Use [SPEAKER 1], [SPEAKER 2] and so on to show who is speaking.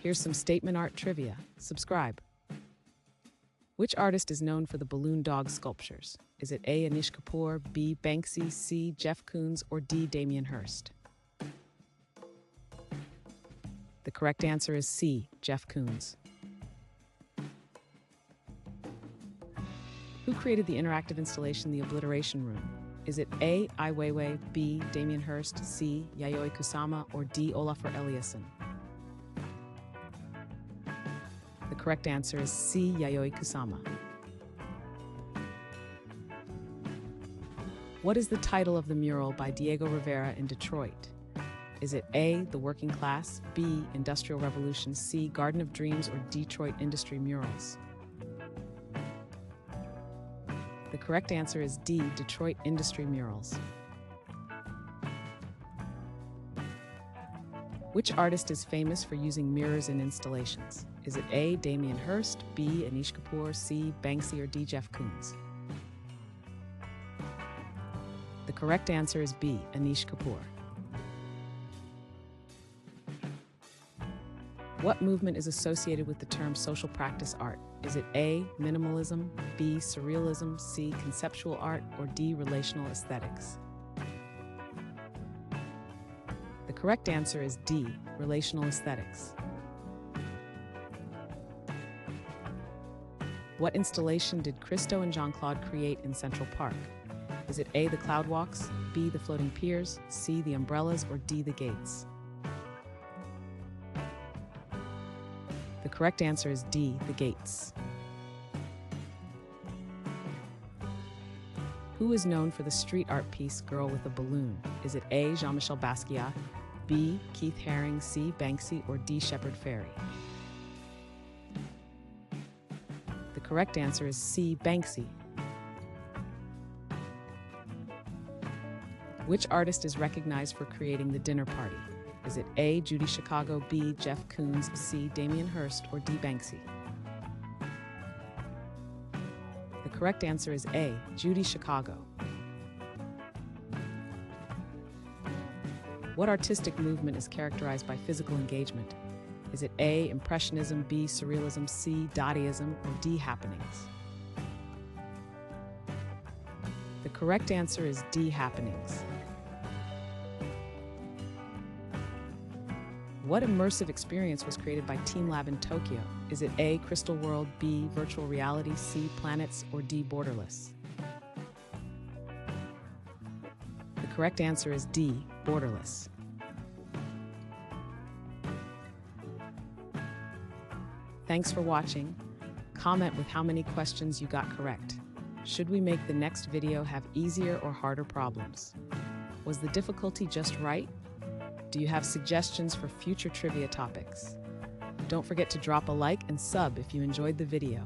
[SPEAKER 1] Here's some statement art trivia. Subscribe. Which artist is known for the balloon dog sculptures? Is it A. Anish Kapoor, B. Banksy, C. Jeff Koons, or D. Damien Hirst? The correct answer is C. Jeff Koons. Who created the interactive installation The Obliteration Room? Is it A. Ai Weiwei, B. Damien Hirst, C. Yayoi Kusama, or D. Olafur Eliasson? The correct answer is C. Yayoi Kusama. What is the title of the mural by Diego Rivera in Detroit? Is it A. The Working Class, B. Industrial Revolution, C. Garden of Dreams, or Detroit Industry Murals? The correct answer is D. Detroit Industry Murals. Which artist is famous for using mirrors in installations? Is it A. Damien Hirst, B. Anish Kapoor, C. Banksy, or D. Jeff Koons? The correct answer is B. Anish Kapoor. What movement is associated with the term social practice art? Is it A. Minimalism, B. Surrealism, C. Conceptual art, or D. Relational Aesthetics? The correct answer is D. Relational Aesthetics. What installation did Christo and Jeanne-Claude create in Central Park? Is it A. The Cloud Walks, B. The Floating Piers, C. The Umbrellas, or D. The Gates? The correct answer is D. The Gates. Who is known for the street art piece Girl with a Balloon? Is it A. Jean-Michel Basquiat, B. Keith Haring, C. Banksy, or D. Shepard Fairey? The correct answer is C. Banksy. Which artist is recognized for creating the dinner party? Is it A. Judy Chicago, B. Jeff Koons, C. Damien Hirst, or D. Banksy? The correct answer is A. Judy Chicago. What artistic movement is characterized by physical engagement? Is it A. Impressionism, B. Surrealism, C. Dadaism, or D. Happenings? The correct answer is D. Happenings. What immersive experience was created by Team Lab in Tokyo? Is it A. Crystal World, B. Virtual Reality, C. Planets, or D. Borderless? The correct answer is D. Borderless. Thanks for watching. Comment with how many questions you got correct. Should we make the next video have easier or harder problems? Was the difficulty just right? Do you have suggestions for future trivia topics? Don't forget to drop a like and sub if you enjoyed the video.